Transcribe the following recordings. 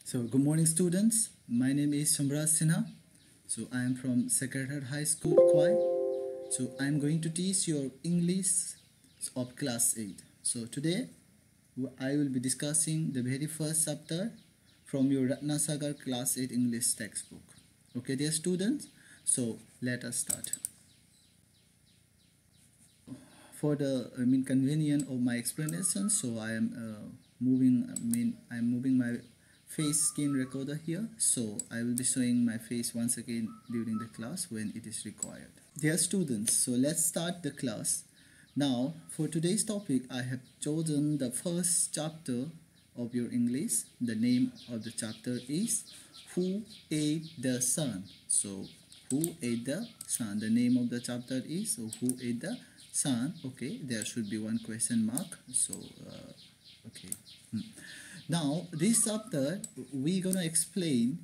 So, good morning, students. My name is Shamraj Sinha. So, I am from Secretariat High School, Kwai. So, I am going to teach your English of class 8. So, today I will be discussing the very first chapter from your Ratnasagar class 8 English textbook. Okay, dear students. So, let us start. For the convenience of my explanation, so I am moving my face screen recorder here, so I will be showing my face once again during the class when it is required. Dear students, so let's start the class. Now for today's topic, I have chosen the first chapter of your English. The name of the chapter is Who Ate the Sun? So who ate the sun? The name of the chapter is Who Ate the Sun? Okay, there should be one question mark. So okay. Now this chapter we gonna explain.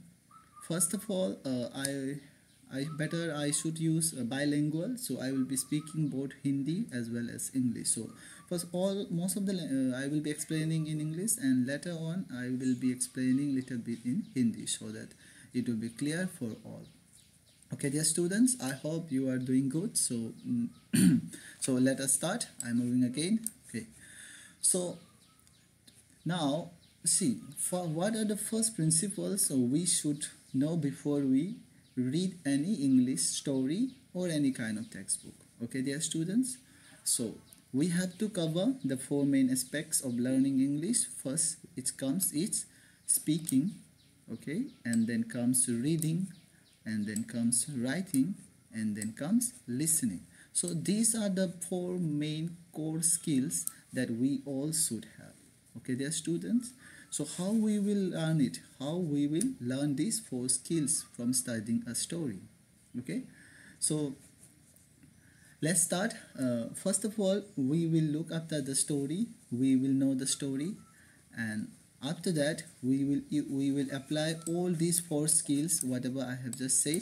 First of all, I should use bilingual, so I will be speaking both Hindi as well as English. So most of the I will be explaining in English, and later on I will be explaining little bit in Hindi so that it will be clear for all. Okay, dear students, I hope you are doing good. So so let us start. I'm moving again. Okay, so now see, for what are the first principles we should know before we read any English story or any kind of textbook. Okay, dear students, so we have to cover the four main aspects of learning English. First it's speaking, okay, and then comes reading, and then comes writing, and then comes listening. So these are the four main core skills that we all should have. Okay, dear students, so how we will learn it? How we will learn these four skills from studying a story? Okay, so let's start. First of all, we will look after the story. We will know the story, and after that we will apply all these four skills, whatever I have just said,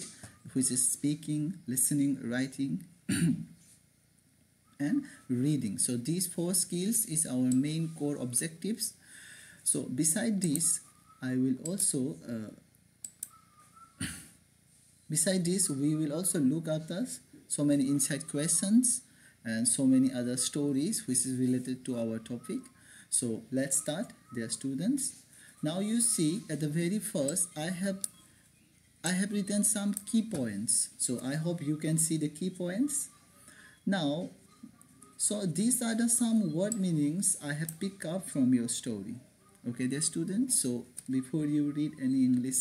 which is speaking, listening, writing and reading. So these four skills is our main core objectives. So beside this, I will also beside this we will also look at so many insight questions and so many other stories which is related to our topic. So let's start, dear students. Now you see at the very first I have written some key points. So I hope you can see the key points. Now, so these are the some word meanings I have picked up from your story. Okay, dear students, so before you read any English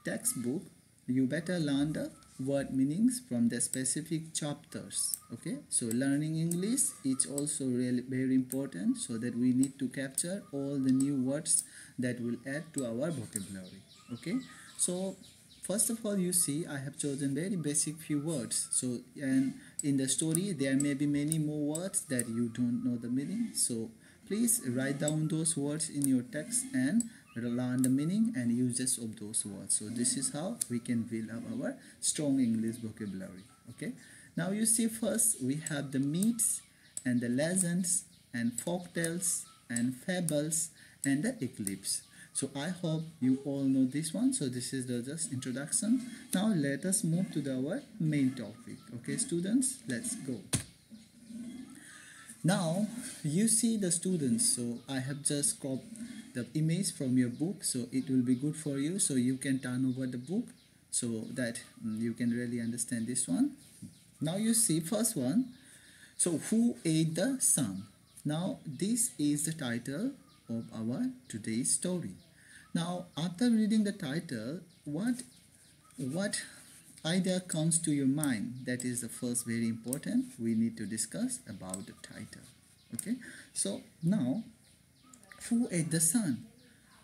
textbook, you better learn the word meanings from the specific chapters. Okay, so learning English is also really very important, so that we need to capture all the new words that will add to our vocabulary. Okay, so first of all, you see I have chosen very basic few words. So and in the story there may be many more words that you don't know the meaning. So please write down those words in your text and learn the meaning and uses of those words. So this is how we can build up our strong English vocabulary. Okay. Now you see first we have the myths and the legends and folk tales and fables and the eclipse. So I hope you all know this one. So this is the just introduction. Now let us move to our main topic. Okay, students, let's go. Now you see the students. So I have just cropped the image from your book. So it will be good for you. So you can turn over the book so that you can really understand this one. Now you see first one. So who ate the sun? Now this is the title of our today's story. Now after reading the title, what idea comes to your mind? That is the first very important we need to discuss about the title. Okay, so now who ate the sun?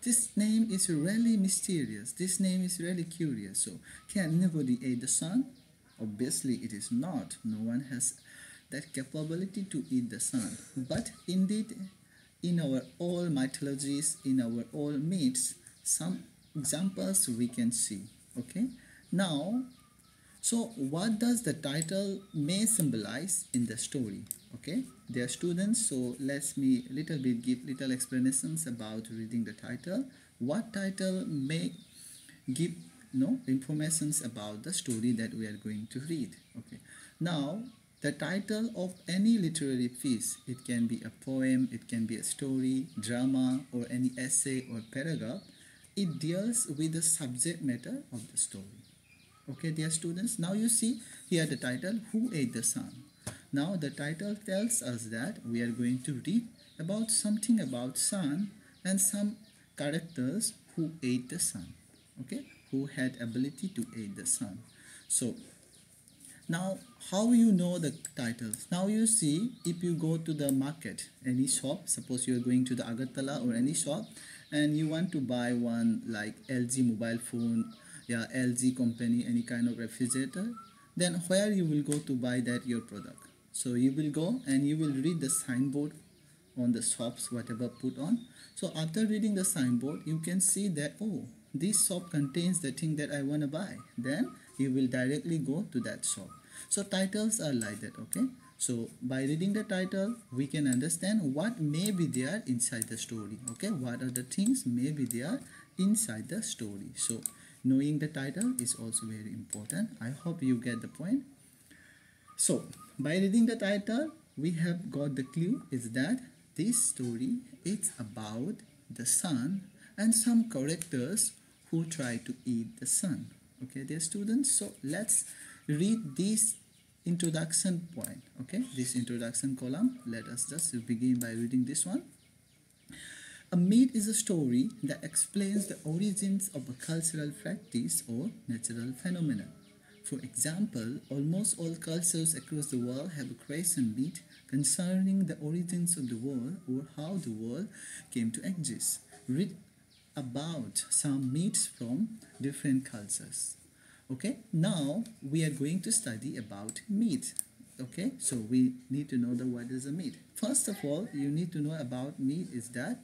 This name is really mysterious. This name is really curious. So can anybody eat the sun? Obviously it is not. No one has that capability to eat the sun. But indeed, in our all mythologies, in our all myths, some examples we can see. Okay, now so what does the title may symbolize in the story? Okay, dear students, so let's me little bit give little explanations about reading the title. what title may give informations about the story that we are going to read. Okay, now the title of any literary piece, it can be a poem, it can be a story, drama, or any essay or paragraph. It deals with the subject matter of the story. Okay, dear students, now you see here the title, Who Ate the Sun? Now the title tells us that we are going to read about something about sun and some characters who ate the sun. Okay, who had ability to eat the sun. So now how you know the titles? Now you see, if you go to the market, any shop, suppose you are going to the Agartala or any shop and you want to buy one like LG mobile phone, yeah, LG company, any kind of refrigerator, then where you will go to buy that your product? So you will go and you will read the signboard on the shops, whatever put on. So after reading the signboard, you can see that, oh, this shop contains the thing that I want to buy. Then you will directly go to that shop. So titles are like that, okay? So by reading the title, we can understand what may be there inside the story, okay? What are the things may be there inside the story. So knowing the title is also very important. I hope you get the point. So by reading the title, we have got the clue is that this story is about the sun and some characters who try to eat the sun. Okay, dear students, so let's read this introduction point. Okay, this introduction column. Let us just begin by reading this one. A myth is a story that explains the origins of a cultural practice or natural phenomenon. For example, almost all cultures across the world have a creation myth concerning the origins of the world or how the world came to exist. Read about some myths from different cultures. Okay, now we are going to study about myth. Okay, so we need to know what is a myth. First of all, you need to know about myth is that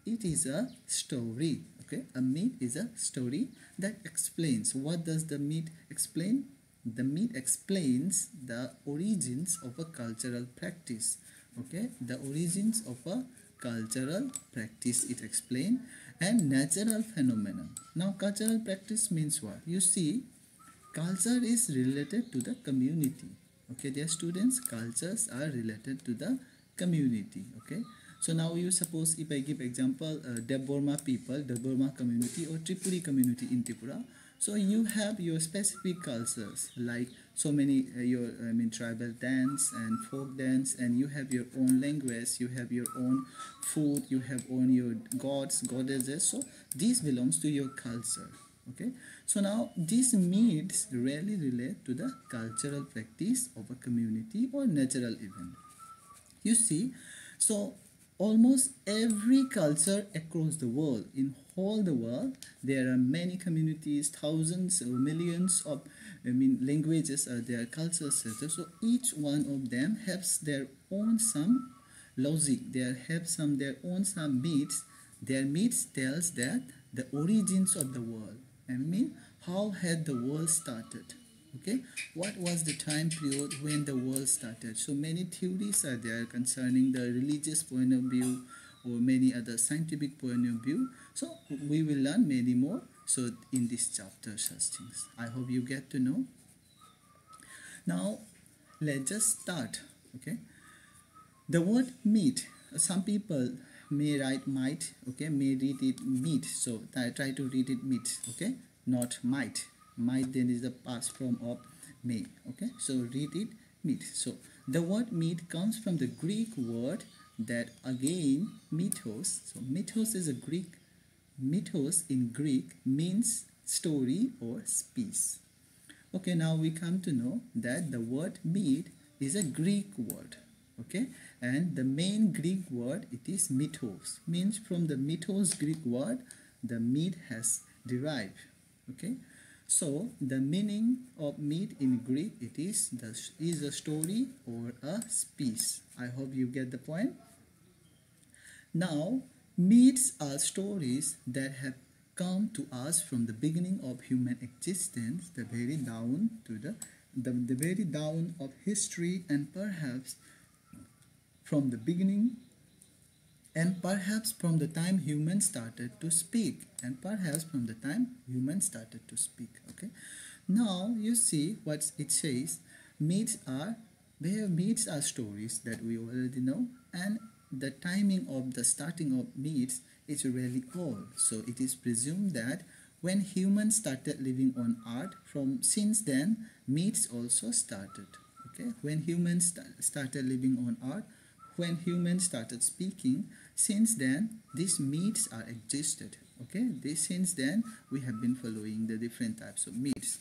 it is a story. Okay, a myth is a story that explains. What does the myth explain? The myth explains the origins of a cultural practice. Okay, the origins of a cultural practice it explains, and natural phenomenon. Now cultural practice means what? You see, culture is related to the community. Okay, dear students, cultures are related to the community. Okay, so now you suppose if I give example, Deborma people, Deborma community or Tripuri community in Tripura. So you have your specific cultures like so many your tribal dance and folk dance, and you have your own language, you have your own food, you have own your gods, goddesses. So this belongs to your culture. Okay, so now these myths rarely relate to the cultural practice of a community or natural event. You see, so almost every culture across the world, in whole the world, there are many communities, thousands or millions of languages are there, cultures are there. So each one of them has their own some logic, they have some their own some myths. Their myths tells that the origins of the world. How had the world started? Okay, what was the time period when the world started? So many theories are there concerning the religious point of view or many other scientific point of view. So we will learn many more. So in this chapter, such things. I hope you get to know. Now let's just start. Okay, the word myth. Some people may write might. Okay, may read it myth. So I try to read it myth. Okay, not might. Might then is the past form of may. Okay, so read it myth. So the word myth comes from the Greek word that again mythos. So mythos is a Greek. Mythos in Greek means story or speech. Okay, now we come to know that the word myth is a Greek word. Okay, and the main Greek word it is mythos. Means from the mythos Greek word the myth has derived. Okay. So the meaning of myth in Greek it is a story or a speech. I hope you get the point. Now myths are stories that have come to us from the beginning of human existence, the very down to the very down of history, and perhaps from the beginning And perhaps from the time humans started to speak, and perhaps from the time humans started to speak. Okay, now you see what it says. Myths are, where myths are stories that we already know, and the timing of the starting of myths is really old. So it is presumed that when humans started living on earth, from since then myths also started. Okay, when humans started living on earth, when humans started speaking, since then these myths are existed. Okay, since then we have been following the different types of myths.